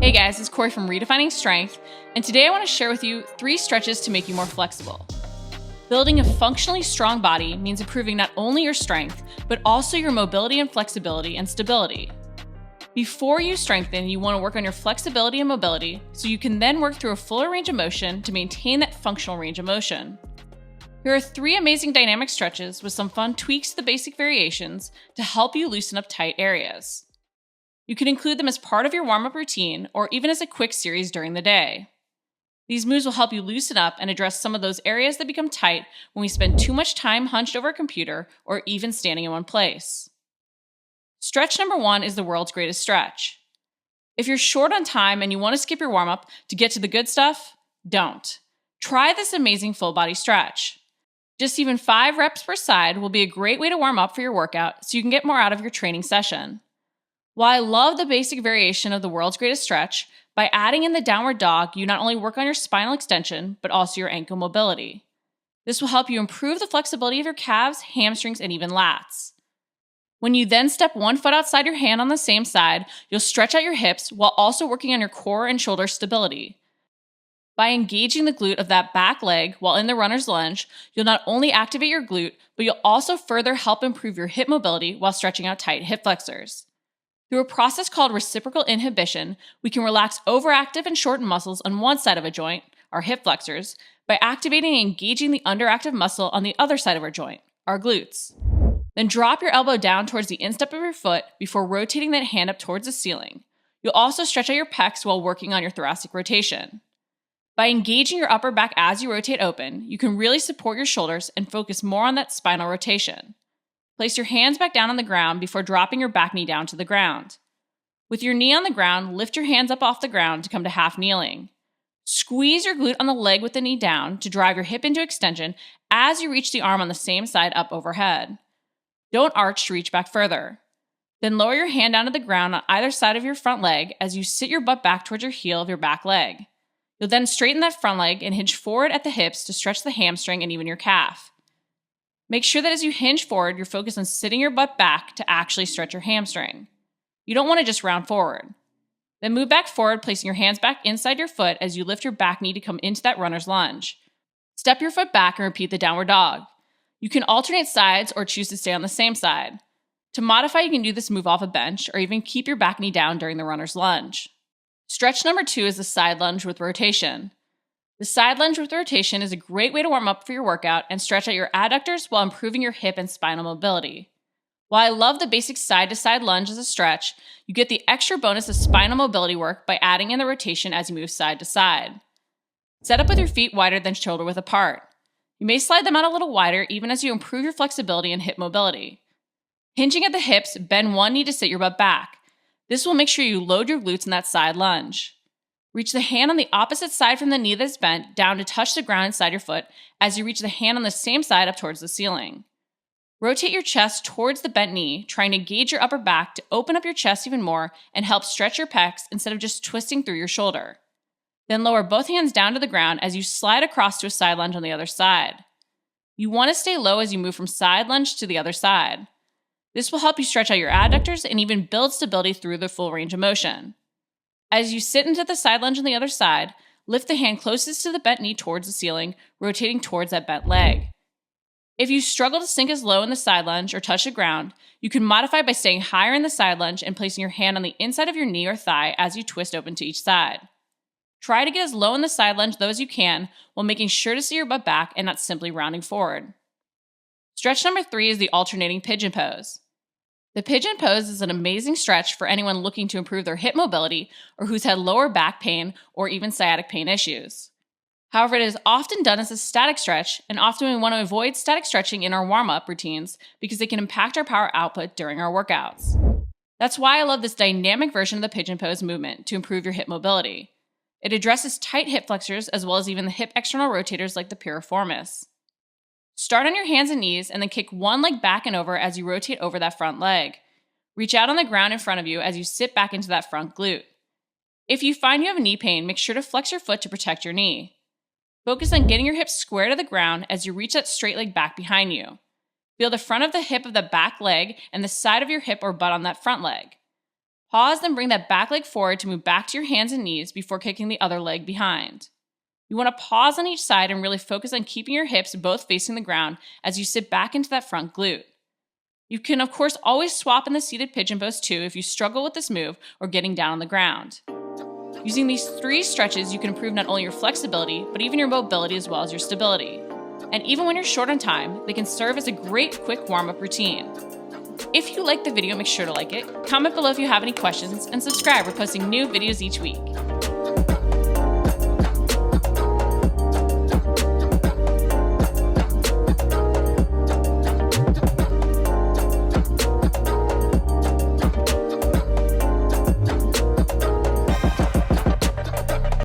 Hey guys, it's Corey from Redefining Strength, and today I want to share with you 3 stretches to make you more flexible. Building a functionally strong body means improving not only your strength, but also your mobility and flexibility and stability. Before you strengthen, you want to work on your flexibility and mobility so you can then work through a fuller range of motion to maintain that functional range of motion. Here are 3 amazing dynamic stretches with some fun tweaks to the basic variations to help you loosen up tight areas. You can include them as part of your warm-up routine or even as a quick series during the day. These moves will help you loosen up and address some of those areas that become tight when we spend too much time hunched over a computer or even standing in one place. Stretch number 1 is the world's greatest stretch. If you're short on time and you want to skip your warm-up to get to the good stuff, don't. Try this amazing full body stretch. Just even 5 reps per side will be a great way to warm up for your workout so you can get more out of your training session. While I love the basic variation of the world's greatest stretch, by adding in the downward dog, you not only work on your spinal extension, but also your ankle mobility. This will help you improve the flexibility of your calves, hamstrings, and even lats. When you then step one foot outside your hand on the same side, you'll stretch out your hips while also working on your core and shoulder stability. By engaging the glute of that back leg while in the runner's lunge, you'll not only activate your glute, but you'll also further help improve your hip mobility while stretching out tight hip flexors. Through a process called reciprocal inhibition, we can relax overactive and shortened muscles on one side of a joint, our hip flexors, by activating and engaging the underactive muscle on the other side of our joint, our glutes. Then drop your elbow down towards the instep of your foot before rotating that hand up towards the ceiling. You'll also stretch out your pecs while working on your thoracic rotation. By engaging your upper back as you rotate open, you can really support your shoulders and focus more on that spinal rotation. Place your hands back down on the ground before dropping your back knee down to the ground. With your knee on the ground, lift your hands up off the ground to come to half kneeling. Squeeze your glute on the leg with the knee down to drive your hip into extension as you reach the arm on the same side up overhead. Don't arch to reach back further. Then lower your hand down to the ground on either side of your front leg as you sit your butt back towards your heel of your back leg. You'll then straighten that front leg and hinge forward at the hips to stretch the hamstring and even your calf. Make sure that as you hinge forward, you're focused on sitting your butt back to actually stretch your hamstring. You don't want to just round forward. Then move back forward, placing your hands back inside your foot as you lift your back knee to come into that runner's lunge. Step your foot back and repeat the downward dog. You can alternate sides or choose to stay on the same side. To modify, you can do this move off a bench or even keep your back knee down during the runner's lunge. Stretch number 2 is the side lunge with rotation. The side lunge with rotation is a great way to warm up for your workout and stretch out your adductors while improving your hip and spinal mobility. While I love the basic side-to-side lunge as a stretch, you get the extra bonus of spinal mobility work by adding in the rotation as you move side to side. Set up with your feet wider than shoulder width apart. You may slide them out a little wider even as you improve your flexibility and hip mobility. Hinging at the hips, bend one knee to sit your butt back. This will make sure you load your glutes in that side lunge. Reach the hand on the opposite side from the knee that's bent down to touch the ground inside your foot as you reach the hand on the same side up towards the ceiling. Rotate your chest towards the bent knee, trying to engage your upper back to open up your chest even more and help stretch your pecs instead of just twisting through your shoulder. Then lower both hands down to the ground as you slide across to a side lunge on the other side. You want to stay low as you move from side lunge to the other side. This will help you stretch out your adductors and even build stability through the full range of motion. As you sit into the side lunge on the other side, lift the hand closest to the bent knee towards the ceiling, rotating towards that bent leg. If you struggle to sink as low in the side lunge or touch the ground, you can modify by staying higher in the side lunge and placing your hand on the inside of your knee or thigh as you twist open to each side. Try to get as low in the side lunge though as you can while making sure to see your butt back and not simply rounding forward. Stretch number 3 is the alternating pigeon pose. The pigeon pose is an amazing stretch for anyone looking to improve their hip mobility or who's had lower back pain or even sciatic pain issues. However, it is often done as a static stretch, and often we want to avoid static stretching in our warm-up routines because they can impact our power output during our workouts. That's why I love this dynamic version of the pigeon pose movement to improve your hip mobility. It addresses tight hip flexors as well as even the hip external rotators like the piriformis. Start on your hands and knees and then kick one leg back and over as you rotate over that front leg. Reach out on the ground in front of you as you sit back into that front glute. If you find you have knee pain, make sure to flex your foot to protect your knee. Focus on getting your hips square to the ground as you reach that straight leg back behind you. Feel the front of the hip of the back leg and the side of your hip or butt on that front leg. Pause, then bring that back leg forward to move back to your hands and knees before kicking the other leg behind. You want to pause on each side and really focus on keeping your hips both facing the ground as you sit back into that front glute. You can, of course, always swap in the seated pigeon pose too if you struggle with this move or getting down on the ground. Using these 3 stretches, you can improve not only your flexibility, but even your mobility as well as your stability. And even when you're short on time, they can serve as a great quick warm-up routine. If you liked the video, make sure to like it, comment below if you have any questions, and subscribe. We're posting new videos each week.